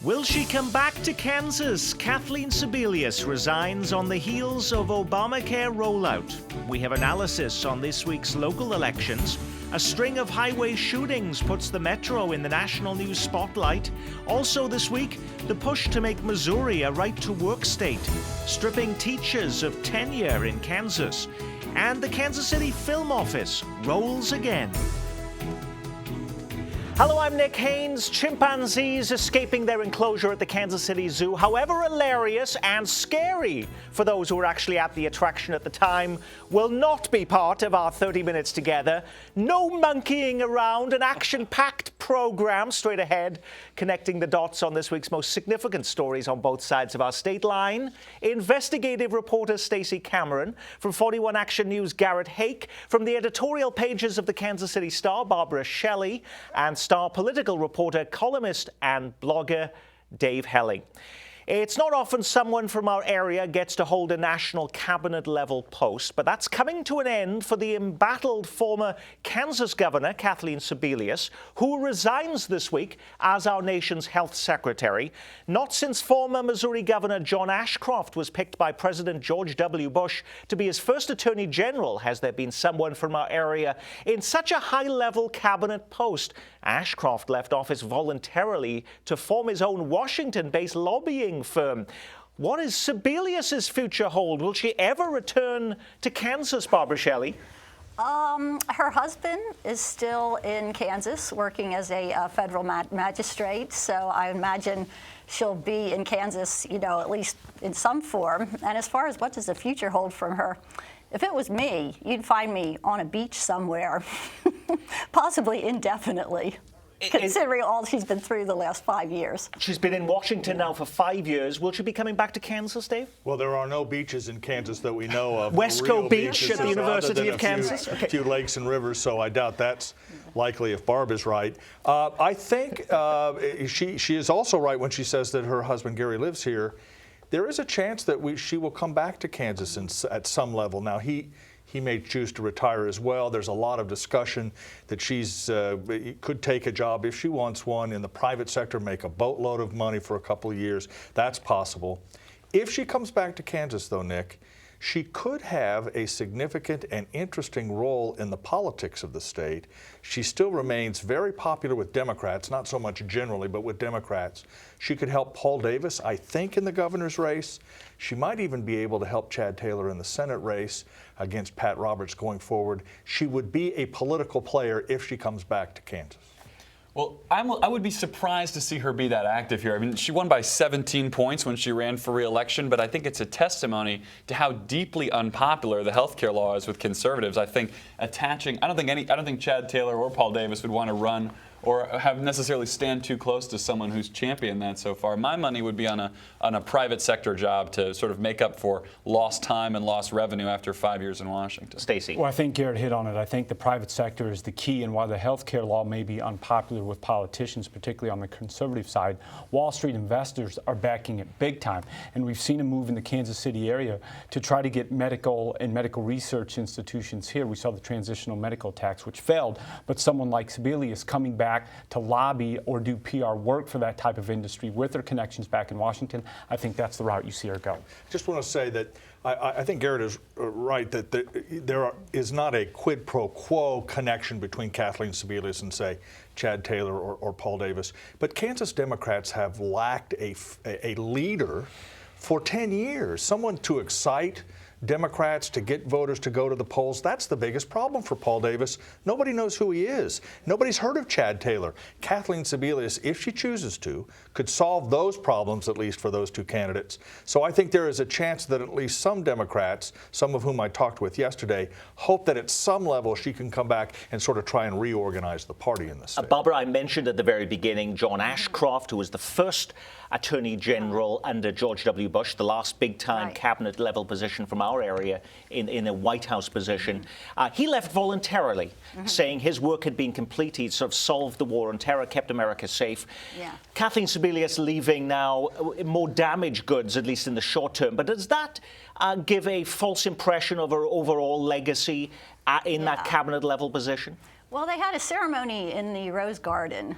Will she come back to Kansas? Kathleen Sebelius resigns on the heels of Obamacare rollout. We have analysis on this week's local elections. A string of highway shootings puts the metro in the national news spotlight. Also this week, the push to make Missouri a right-to-work state, stripping teachers of tenure in Kansas. And the Kansas City Film Office rolls again. Hello, I'm Nick Haynes. Chimpanzees escaping their enclosure at the Kansas City Zoo, however hilarious and scary for those who were actually at the attraction at the time, will not be part of our 30 minutes together. No monkeying around, an action-packed program straight ahead, connecting the dots on this week's most significant stories on both sides of our state line. Investigative reporter Stacey Cameron, from 41 Action News Garrett Hake, from the editorial pages of the Kansas City Star Barbara Shelley, and Star political reporter, columnist, and blogger Dave Helling. It's not often someone from our area gets to hold a national cabinet-level post, but that's coming to an end for the embattled former Kansas governor, Kathleen Sebelius, who resigns this week as our nation's health secretary. Not since former Missouri Governor John Ashcroft was picked by President George W. Bush to be his first attorney general has there been someone from our area in such a high-level cabinet post. Ashcroft left office voluntarily to form his own Washington-based lobbying firm. What is Sebelius's future hold? Will she ever return to Kansas, Barbara Shelley? Her husband is still in Kansas working as a federal magistrate, so I imagine she'll be in Kansas, at least in some form. And as far as what does the future hold from her, if it was me, you'd find me on a beach somewhere, possibly indefinitely. Considering all she's been through the last 5 years. She's been in Washington now for 5 years. Will she be coming back to Kansas, Dave? Well, there are no beaches in Kansas that we know of. Wesco Beach at the University of Kansas? A few lakes and rivers, so I doubt that's likely if Barb is right. I think she is also right when she says that her husband Gary lives here. There is a chance that she will come back to Kansas at some level. Now, he may choose to retire as well. There's a lot of discussion that she's could take a job if she wants one in the private sector, make a boatload of money for a couple of years. That's possible. If she comes back to Kansas, though, Nick, she could have a significant and interesting role in the politics of the state. She still remains very popular with Democrats, not so much generally, but with Democrats. She could help Paul Davis, I think, in the governor's race. She might even be able to help Chad Taylor in the Senate race against Pat Roberts going forward. She would be a political player if she comes back to Kansas. Well, I would be surprised to see her be that active here. I mean, she won by 17 points when she ran for re-election, but I think it's a testimony to how deeply unpopular the health care law is with conservatives. I think I don't think Chad Taylor or Paul Davis would want to run or have necessarily stand too close to someone who's championed that so far. My money would be on a private sector job to sort of make up for lost time and lost revenue after 5 years in Washington. Stacey. Well, I think Garrett hit on it. I think the private sector is the key, and while the health care law may be unpopular with politicians, particularly on the conservative side, Wall Street investors are backing it big time. And we've seen a move in the Kansas City area to try to get medical and medical research institutions here. We saw the transitional medical tax, which failed, but someone like Sebelius coming back to lobby or do PR work for that type of industry with their connections back in Washington, I think that's the route you see her go. Just want to say that I think Garrett is right that there is not a quid pro quo connection between Kathleen Sebelius and, say, Chad Taylor or Paul Davis. But Kansas Democrats have lacked a leader for 10 years, someone to excite Democrats, to get voters to go to the polls. That's the biggest problem for Paul Davis. Nobody knows who he is. Nobody's heard of Chad Taylor. Kathleen Sebelius, if she chooses to, could solve those problems, at least for those two candidates. So I think there is a chance that at least some Democrats, some of whom I talked with yesterday, hope that at some level she can come back and sort of try and reorganize the party in the state. Barbara, I mentioned at the very beginning John Ashcroft, who was the first Attorney General under George W. Bush, the last big-time cabinet-level position from our area in a White House position. He left voluntarily, saying his work had been complete. He'd sort of solved the war on terror, kept America safe. Kathleen Sebelius leaving now, more damaged goods, at least in the short term. But does that give a false impression of her overall legacy in that cabinet-level position? Well, they had a ceremony in the Rose Garden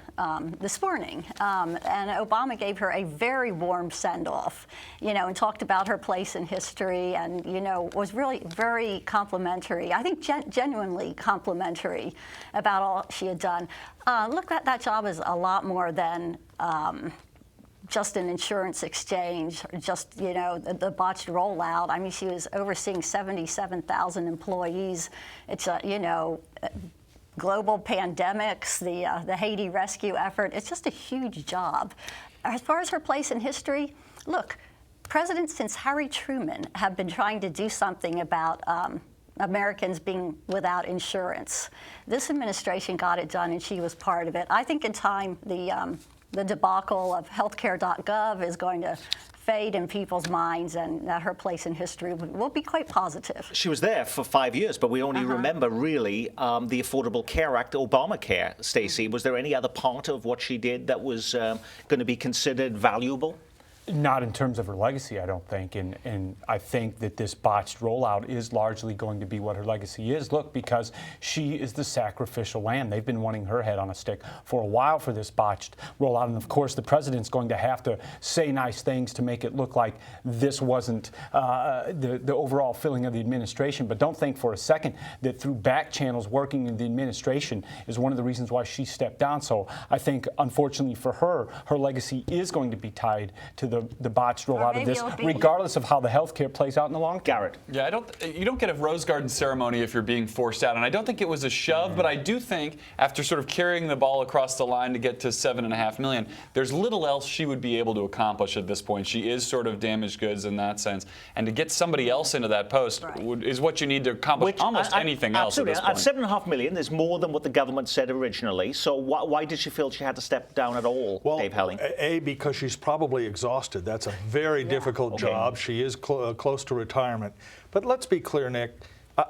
this morning, and Obama gave her a very warm send-off, and talked about her place in history, and was really very complimentary. I think genuinely complimentary about all she had done. Look, that job is a lot more than just an insurance exchange, or just the botched rollout. I mean, she was overseeing 77,000 employees. It's global pandemics, the Haiti rescue effort. It's just a huge job. As far as her place in history, look, presidents since Harry Truman have been trying to do something about Americans being without insurance. This administration got it done, and she was part of it. I think in time, the debacle of healthcare.gov is going to fade in people's minds, and that her place in history will be quite positive. She was there for 5 years, but we only remember really the Affordable Care Act, Obamacare. Stacey, was there any other part of what she did that was going to be considered valuable? Not in terms of her legacy, I don't think. And I think that this botched rollout is largely going to be what her legacy is. Look, because she is the sacrificial lamb. They've been wanting her head on a stick for a while for this botched rollout. And of course, the president's going to have to say nice things to make it look like this wasn't the overall feeling of the administration. But don't think for a second that through back channels working in the administration is one of the reasons why she stepped down. So I think, unfortunately for her, her legacy is going to be tied to the botched rollout of this, regardless of how the health care plays out in the long term. Garrett. Yeah, you don't get a Rose Garden ceremony if you're being forced out, and I don't think it was a shove, but I do think after sort of carrying the ball across the line to get to $7.5 million, there's little else she would be able to accomplish at this point. She is sort of damaged goods in that sense, and to get somebody else into that post is what you need to accomplish almost anything else at this point. At $7.5 million, there's more than what the government said originally. So why did she feel she had to step down at all, Dave Helling? A, because she's probably exhausted. That's a very difficult job. She is close to retirement. But let's be clear, Nick.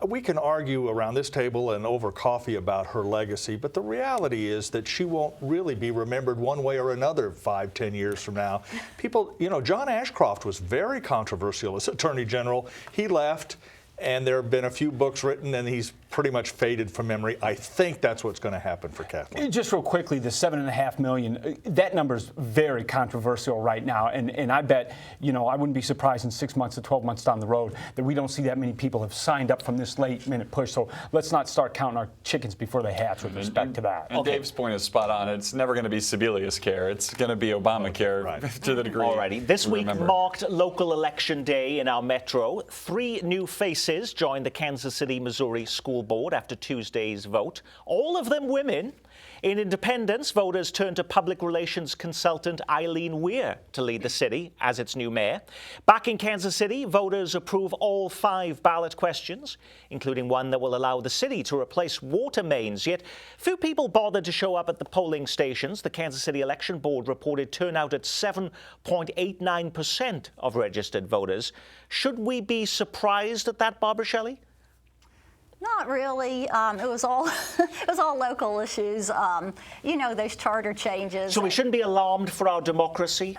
We can argue around this table and over coffee about her legacy, but the reality is that she won't really be remembered one way or another 5-10 years from now. People, John Ashcroft was very controversial as Attorney General. He left, and there have been a few books written, and he's pretty much faded from memory. I think that's what's going to happen for Kathleen. Just real quickly, the $7.5 million, that number's very controversial right now, and I bet, I wouldn't be surprised in 6 months to 12 months down the road that we don't see that many people have signed up from this late-minute push. So let's not start counting our chickens before they hatch with respect to that. And Dave's point is spot on. It's never going to be Sebelius care. It's going to be Obamacare to the degree. Alrighty. This week marked local election day in our metro. 3 new faces joined the Kansas City, Missouri School Board after Tuesday's vote. All of them women. In Independence, voters turned to public relations consultant Eileen Weir to lead the city as its new mayor. Back in Kansas City, voters approve all 5 ballot questions, including one that will allow the city to replace water mains. Yet few people bothered to show up at the polling stations. The Kansas City Election Board reported turnout at 7.89% of registered voters. Should we be surprised at that, Barbara Shelley? Not really. It was all local issues. Those charter changes. So we shouldn't be alarmed for our democracy?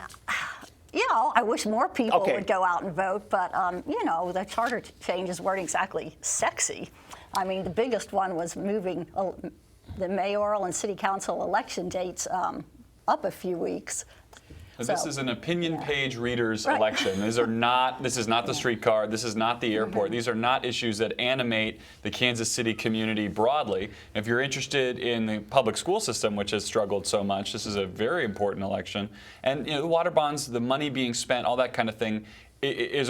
I wish more people would go out and vote, but the charter changes weren't exactly sexy. I mean, the biggest one was moving the mayoral and city council election dates up a few weeks. This is an opinion page reader's election. This is not the streetcar. This is not the airport. These are not issues that animate the Kansas City community broadly. If you're interested in the public school system, which has struggled so much, this is a very important election. And the water bonds, the money being spent, all that kind of thing,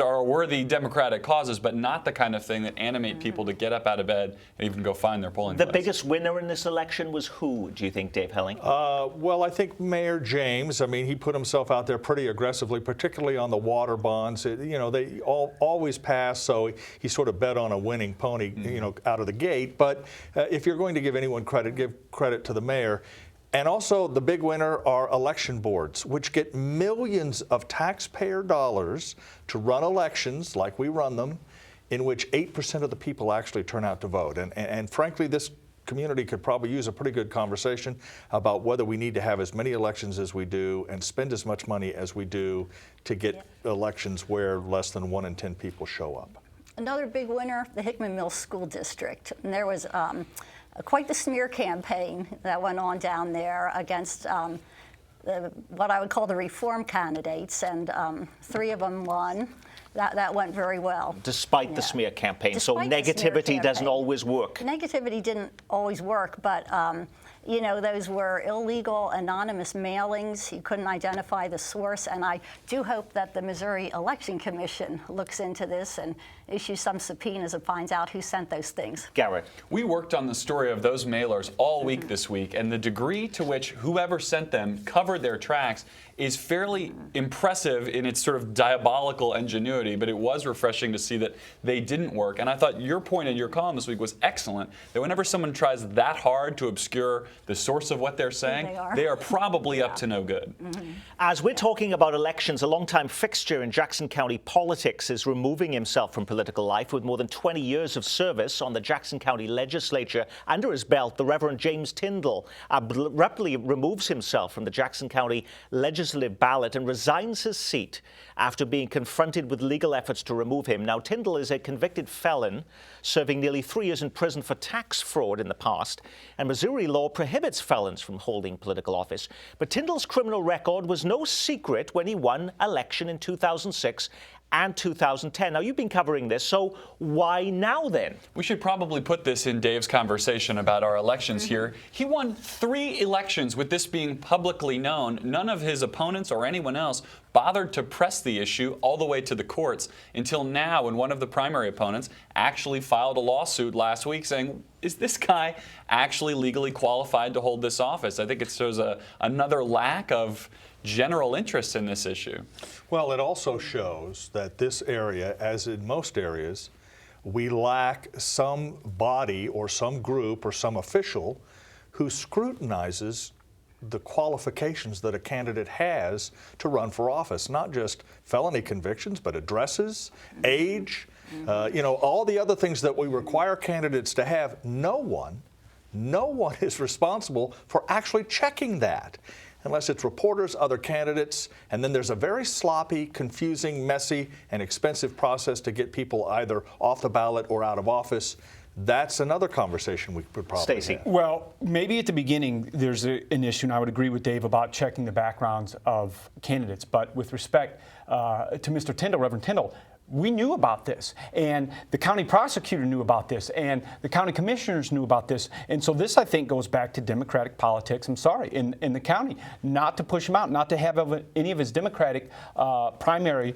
are worthy Democratic causes, but not the kind of thing that animate people to get up out of bed and even go find their polling place. The biggest winner in this election was who, do you think, Dave Helling? Well, I think Mayor James. I mean, he put himself out there pretty aggressively, particularly on the water bonds. They always pass, so he sort of bet on a winning pony, out of the gate. But if you're going to give anyone credit, give credit to the mayor. And also, the big winner are election boards, which get millions of taxpayer dollars to run elections like we run them, in which 8% of the people actually turn out to vote. And frankly, this community could probably use a pretty good conversation about whether we need to have as many elections as we do and spend as much money as we do to get elections where less than 1 in 10 people show up. Another big winner, the Hickman Mills School District. And there was quite the smear campaign that went on down there against what I would call the reform candidates, and 3 of them won. That went very well. Despite the smear campaign. So Despite the smear negativity doesn't campaign. always work. Negativity didn't always work, but you know, those were illegal, anonymous mailings. You couldn't identify the source, and I do hope that the Missouri Election Commission looks into this and issues some subpoenas and finds out who sent those things. Garrett. We worked on the story of those mailers all week this week, and the degree to which whoever sent them covered their tracks is fairly impressive in its sort of diabolical ingenuity, but it was refreshing to see that they didn't work. And I thought your point in your column this week was excellent, that whenever someone tries that hard to obscure the source of what they're saying, they are probably up to no good. As we're talking about elections, a longtime fixture in Jackson County politics is removing himself from political life with more than 20 years of service on the Jackson County legislature under his belt. The Reverend James Tindall abruptly removes himself from the Jackson County legislative ballot and resigns his seat after being confronted with legal efforts to remove him. Now, Tindall is a convicted felon, serving nearly 3 years in prison for tax fraud in the past, and Missouri law prohibits felons from holding political office. But Tindall's criminal record was no secret when he won election in 2006 and 2010. Now, you've been covering this, so why now then? We should probably put this in Dave's conversation about our elections here. He won 3 elections with this being publicly known. None of his opponents or anyone else bothered to press the issue all the way to the courts until now, when one of the primary opponents actually filed a lawsuit last week saying, is this guy actually legally qualified to hold this office? I think it shows another lack of general interest in this issue. Well, it also shows that this area, as in most areas, we lack some body or some group or some official who scrutinizes the qualifications that a candidate has to run for office, not just felony convictions, but addresses, age, you know, all the other things that we require candidates to have. No one is responsible for actually checking that, unless it's reporters, other candidates, and then there's a very sloppy, confusing, messy, and expensive process to get people either off the ballot or out of office. That's another conversation we could probably have. Well, maybe at the beginning there's an issue, and I would agree with Dave about checking the backgrounds of candidates. But with respect to Mr. Tindall, Reverend Tindall, we knew about this, and the county prosecutor knew about this, and the county commissioners knew about this. And so this, I think, goes back to Democratic politics, I'm sorry, in the county, not to push him out, not to have any of his Democratic primary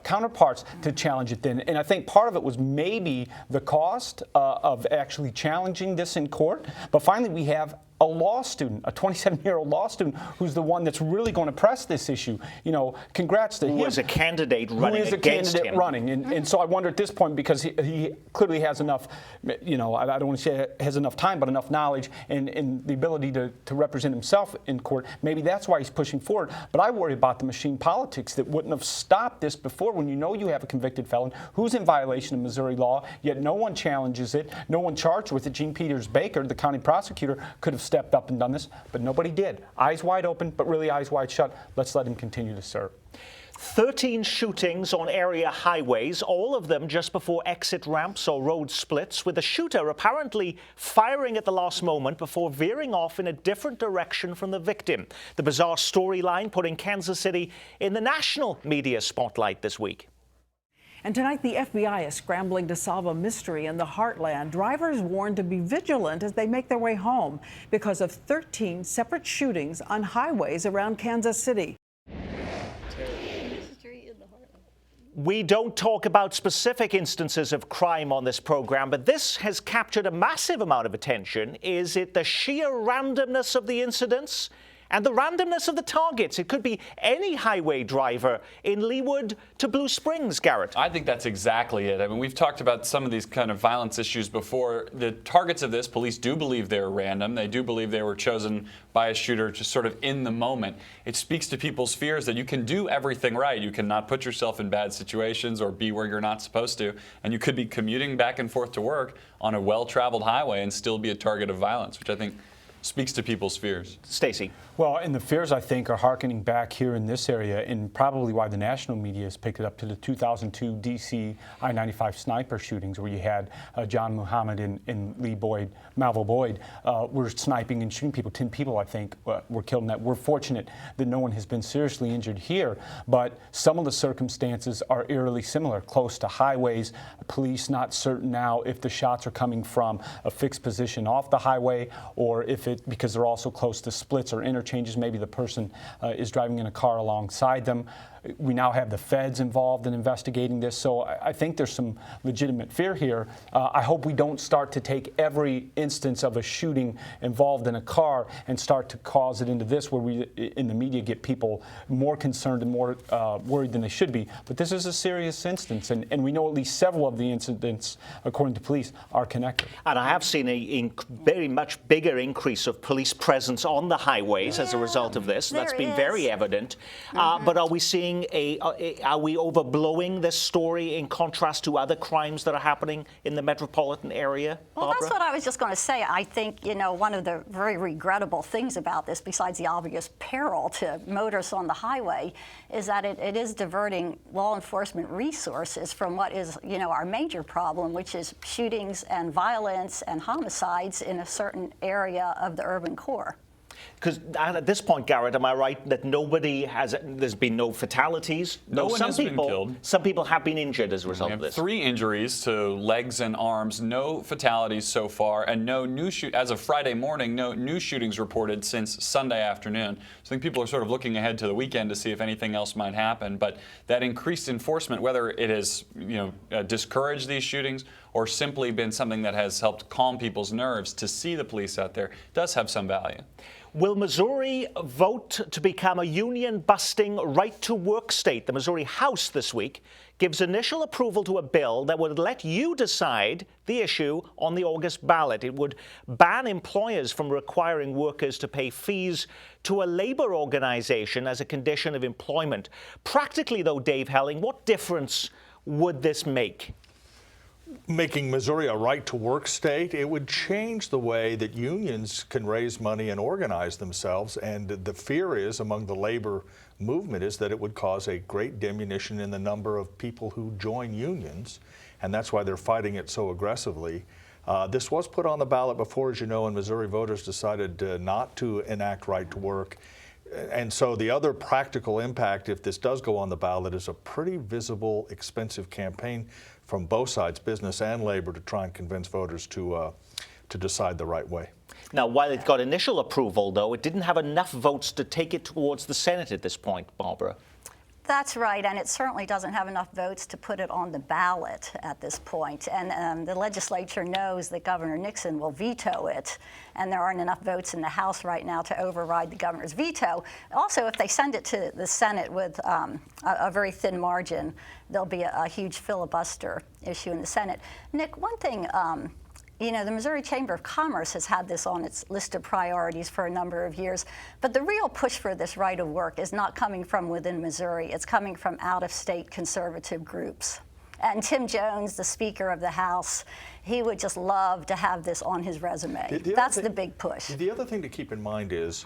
counterparts to challenge it then. And I think part of it was maybe the cost of actually challenging this in court. But finally, we have a law student, a 27-year-old law student, who's the one that's really going to press this issue. You know, congrats to him. Who is a candidate running against him. And so I wonder at this point, because he clearly has enough, you know, I don't want to say has enough time, but enough knowledge and the ability to represent himself in court. Maybe that's why he's pushing forward. But I worry about the machine politics that wouldn't have stopped this before, when you know you have a convicted felon who's in violation of Missouri law, yet no one challenges it, no one charged with it. Gene Peters Baker, the county prosecutor, could have stepped up and done this, but nobody did. Eyes wide open, but really eyes wide shut. Let's let him continue to serve. 13 shootings on area highways, all of them just before exit ramps or road splits, with the shooter apparently firing at the last moment before veering off in a different direction from the victim. The bizarre storyline putting Kansas City in the national media spotlight this week. And tonight, the FBI is scrambling to solve a mystery in the heartland. Drivers warned to be vigilant as they make their way home because of 13 separate shootings on highways around Kansas City. We don't talk about specific instances of crime on this program, but this has captured a massive amount of attention. Is it the sheer randomness of the incidents and the randomness of the targets? It could be any highway driver in Leawood to Blue Springs, Garrett. I think that's exactly it. I mean, we've talked about some of these kind of violence issues before. The targets of this, police do believe they're random. They do believe they were chosen by a shooter just sort of in the moment. It speaks to people's fears that you can do everything right. You cannot put yourself in bad situations or be where you're not supposed to. And you could be commuting back and forth to work on a well-traveled highway and still be a target of violence, which I think speaks to people's fears. Stacey. Well, and the fears, I think, are hearkening back here in this area, and probably why the national media has picked it up to the 2002 D.C. I-95 sniper shootings, where you had John Muhammad and Malvo Boyd were sniping and shooting people. 10 people, I think, were killed in that. We're fortunate that no one has been seriously injured here, but some of the circumstances are eerily similar, close to highways. Police not certain now if the shots are coming from a fixed position off the highway, or if because they're also close to splits or interchanges, maybe the person is driving in a car alongside them. We now have the feds involved in investigating this, so I think there's some legitimate fear here. I hope we don't start to take every instance of a shooting involved in a car and start to cause it into this, where we in the media get people more concerned and more worried than they should be. But this is a serious instance, and we know at least several of the incidents, according to police, are connected. And I have seen a very much bigger increase of police presence on the highways as a result of this. That's been very evident. But are we seeing are we overblowing this story in contrast to other crimes that are happening in the metropolitan area? Well, Barbara? that's what I was just going to say. I think, one of the very regrettable things about this, besides the obvious peril to motorists on the highway, is that it is diverting law enforcement resources from what is, our major problem, which is shootings and violence and homicides in a certain area of the urban core. Because at this point, Garrett, am I right that there's been no fatalities? No one has been killed. Some people have been injured as a result of this. 3 injuries to legs and arms, no fatalities so far, and as of Friday morning, no new shootings reported since Sunday afternoon. So I think people are sort of looking ahead to the weekend to see if anything else might happen. But that increased enforcement, whether it has discouraged these shootings or simply been something that has helped calm people's nerves to see the police out there, does have some value. Will Missouri vote to become a union-busting right-to-work state? The Missouri House this week gives initial approval to a bill that would let you decide the issue on the August ballot. It would ban employers from requiring workers to pay fees to a labor organization as a condition of employment. Practically, though, Dave Helling, what difference would this make? Making Missouri a right-to-work state, it would change the way that unions can raise money and organize themselves, and the fear is among the labor movement is that it would cause a great diminution in the number of people who join unions, and that's why they're fighting it so aggressively. This was put on the ballot before, as you know, and Missouri voters decided not to enact right-to-work. And so the other practical impact, if this does go on the ballot, is a pretty visible, expensive campaign from both sides, business and labor, to try and convince voters to decide the right way. Now, while it got initial approval, though, it didn't have enough votes to take it towards the Senate at this point, Barbara. That's right, and it certainly doesn't have enough votes to put it on the ballot at this point. And the legislature knows that Governor Nixon will veto it, and there aren't enough votes in the House right now to override the governor's veto. Also, if they send it to the Senate with a very thin margin, there'll be a huge filibuster issue in the Senate. Nick, one thing, the Missouri Chamber of Commerce has had this on its list of priorities for a number of years, but the real push for this right of work is not coming from within Missouri. It's coming from out-of-state conservative groups. And Tim Jones, the Speaker of the House, he would just love to have this on his resume. That's the big push. The other thing to keep in mind is,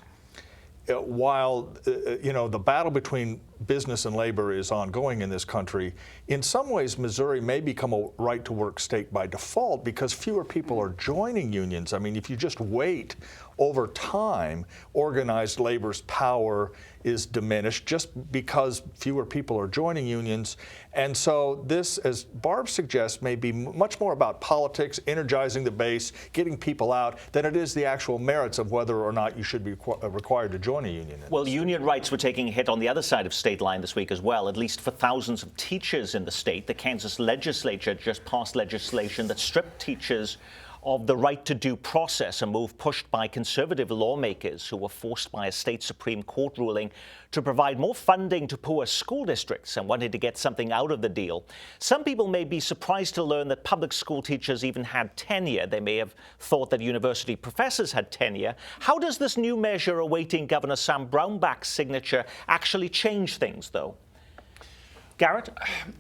while the battle between business and labor is ongoing in this country, in some ways Missouri may become a right-to-work state by default because fewer people are joining unions. I mean, if you just wait over time, organized labor's power is diminished just because fewer people are joining unions. And so this, as Barb suggests, may be much more about politics, energizing the base, getting people out, than it is the actual merits of whether or not you should be required to join a union. Well, union rights were taking a hit on the other side of state line this week as well, at least for thousands of teachers in the state. The Kansas legislature just passed legislation that stripped teachers of the right to due process, a move pushed by conservative lawmakers who were forced by a state Supreme Court ruling to provide more funding to poor school districts and wanted to get something out of the deal. Some people may be surprised to learn that public school teachers even had tenure. They may have thought that university professors had tenure. How does this new measure awaiting Governor Sam Brownback's signature actually change things, though? Garrett?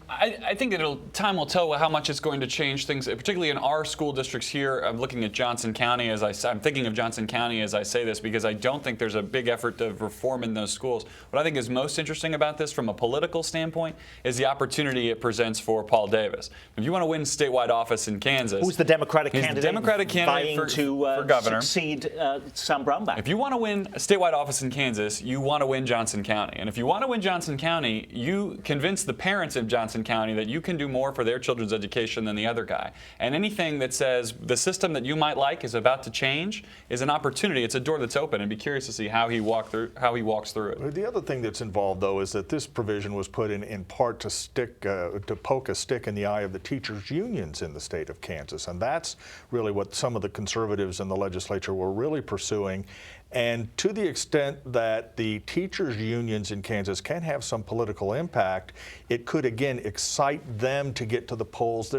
I think time will tell how much it's going to change things, particularly in our school districts here. I'm looking at Johnson County I'm thinking of Johnson County as I say this, because I don't think there's a big effort to reform in those schools. What I think is most interesting about this from a political standpoint is the opportunity it presents for Paul Davis. If you want to win statewide office in Kansas, who's the Democratic candidate? The Democratic candidate for governor. Succeed Sam Brownback. If you want to win a statewide office in Kansas, you want to win Johnson County. And if you want to win Johnson County, you convince the parents of Johnson County that you can do more for their children's education than the other guy. And anything that says the system that you might like is about to change is an opportunity. It's a door that's open, and be curious to see how he walks through it. The other thing that's involved, though, is that this provision was put in part to poke a stick in the eye of the teachers' unions in the state of Kansas, and that's really what some of the conservatives in the legislature were really pursuing. And to the extent that the teachers' unions in Kansas can have some political impact, it could again excite them to get to the polls.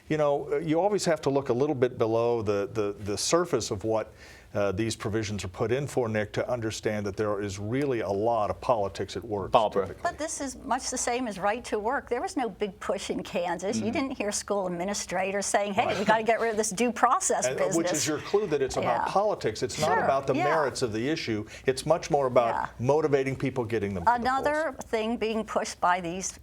You always have to look a little bit below the surface of what these provisions are put in for, Nick, to understand that there is really a lot of politics at work. Barbara. But this is much the same as right to work. There was no big push in Kansas. You didn't hear school administrators saying, hey, we got to get rid of this due process business. Which is your clue that it's about politics. It's not about the merits of the issue. It's much more about motivating people, getting them to Another thing being pushed by these,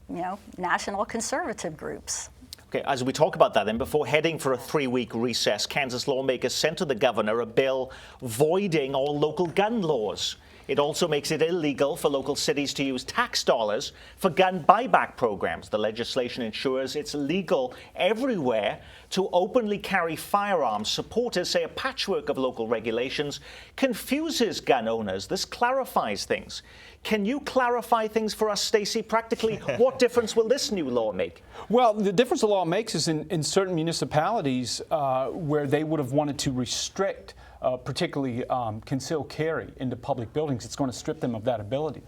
national conservative groups. Okay, as we talk about that then, before heading for a 3-week recess, Kansas lawmakers sent to the governor a bill voiding all local gun laws. It also makes it illegal for local cities to use tax dollars for gun buyback programs. The legislation ensures it's legal everywhere to openly carry firearms. Supporters say a patchwork of local regulations confuses gun owners. This clarifies things. Can you clarify things for us, Stacey? Practically, what difference will this new law make? Well, the difference the law makes is in certain municipalities where they would have wanted to restrict particularly concealed carry into public buildings, it's going to strip them of that ability.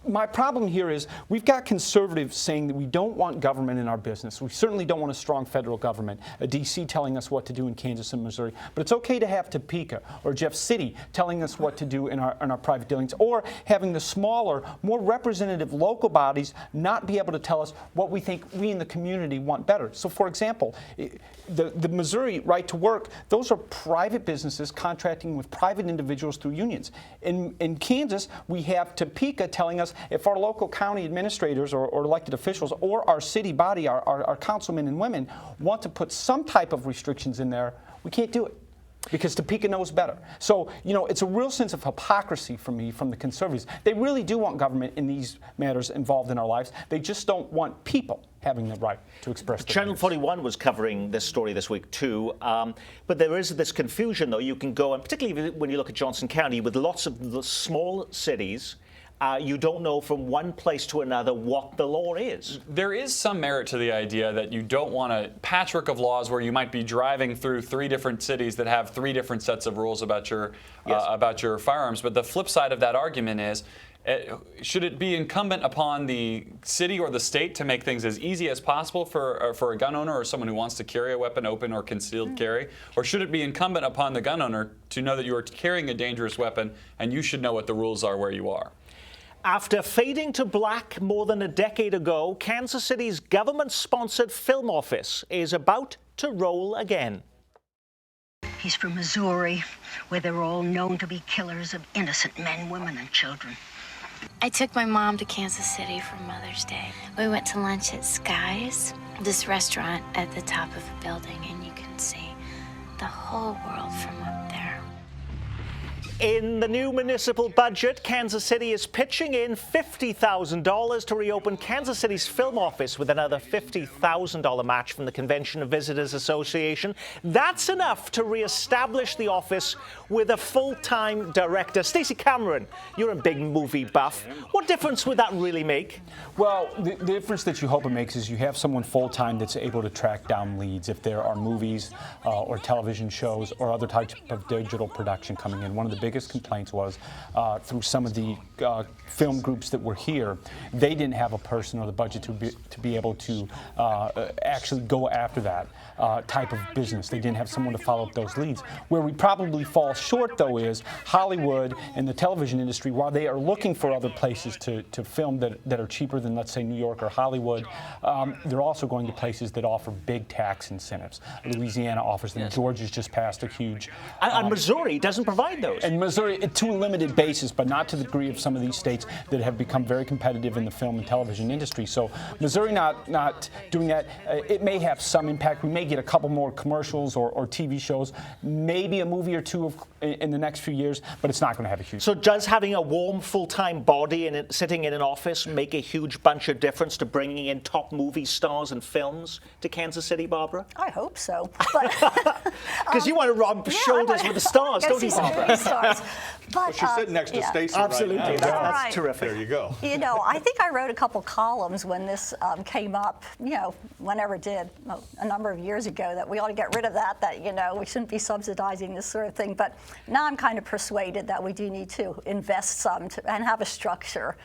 My problem here is we've got conservatives saying that we don't want government in our business. We certainly don't want a strong federal government, a D.C. telling us what to do in Kansas and Missouri. But it's okay to have Topeka or Jeff City telling us what to do in our private dealings, or having the smaller, more representative local bodies not be able to tell us what we think we in the community want better. So, for example, the Missouri right to work, those are private businesses contracting with private individuals through unions. In Kansas, we have Topeka telling us if our local county administrators or elected officials or our city body, our councilmen and women, want to put some type of restrictions in there, we can't do it because Topeka knows better. So, it's a real sense of hypocrisy for me from the conservatives. They really do want government in these matters involved in our lives. They just don't want people having the right to express their Channel views. 41 was covering this story this week too, but there is this confusion though. You can go, and particularly when you look at Johnson County with lots of the small cities, you don't know from one place to another what the law is. There is some merit to the idea that you don't want a patchwork of laws where you might be driving through 3 different cities that have 3 different sets of rules about your firearms. But the flip side of that argument is, should it be incumbent upon the city or the state to make things as easy as possible for a gun owner or someone who wants to carry a weapon, open or concealed carry? Or should it be incumbent upon the gun owner to know that you are carrying a dangerous weapon and you should know what the rules are where you are? After fading to black more than a decade ago, Kansas City's government-sponsored film office is about to roll again. He's from Missouri, where they're all known to be killers of innocent men, women, and children. I took my mom to Kansas City for Mother's Day. We went to lunch at Sky's, this restaurant at the top of a building, and you can see the whole world from up there. In the new municipal budget, Kansas City is pitching in $50,000 to reopen Kansas City's film office with another $50,000 match from the Convention and Visitors Association. That's enough to reestablish the office with a full-time director. Stacey Cameron, you're a big movie buff. What difference would that really make? Well, the difference that you hope it makes is you have someone full-time that's able to track down leads if there are movies or television shows or other types of digital production coming in. One of the biggest complaints was through some of the film groups that were here, they didn't have a person or the budget to be able to actually go after that type of business. They didn't have someone to follow up those leads. Where we probably fall short, though, is Hollywood and the television industry, while they are looking for other places to film that are cheaper than, let's say, New York or Hollywood, they're also going to places that offer big tax incentives. Louisiana offers them. Georgia's just passed a huge... And Missouri doesn't provide those. And Missouri, to a limited basis, but not to the degree of some of these states that have become very competitive in the film and television industry. So Missouri not doing that, it may have some impact. We may get a couple more commercials or TV shows, maybe a movie or two in the next few years, but it's not going to have a huge... So does having a warm, full-time body and sitting in an office make a huge bunch of difference to bringing in top movie stars and films to Kansas City, Barbara? I hope so. Because you want to rub shoulders with the stars, don't you, Barbara? Stars. But, She's sitting next to Stacey Absolutely. right now. That's Right. terrific. There you go. You know, I think I wrote a couple columns when this came up, you know, whenever it did, a number of years ago, that we ought to get rid of that, you know, we shouldn't be subsidizing this sort of thing. But now I'm kind of persuaded that we do need to invest some and have a structure.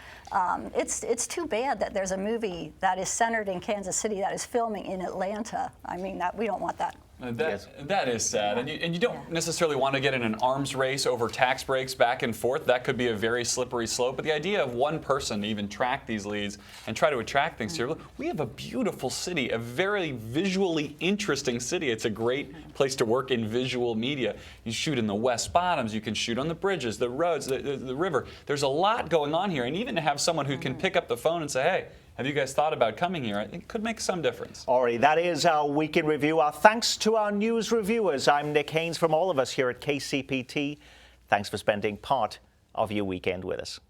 It's too bad that there's a movie that is centered in Kansas City that is filming in Atlanta. I mean, we don't want that. That is sad, and you don't necessarily want to get in an arms race over tax breaks back and forth. That could be a very slippery slope. But the idea of one person to even track these leads and try to attract things here. Look, we have a beautiful city, a very visually interesting city. It's a great place to work in visual media. You shoot in the West Bottoms, you can shoot on the bridges, the roads, the river. There's a lot going on here, and even to have someone who can pick up the phone and say, hey, have you guys thought about coming here? I think it could make some difference. All right, that is our Week in Review. Our thanks to our news reviewers. I'm Nick Haynes from all of us here at KCPT. Thanks for spending part of your weekend with us.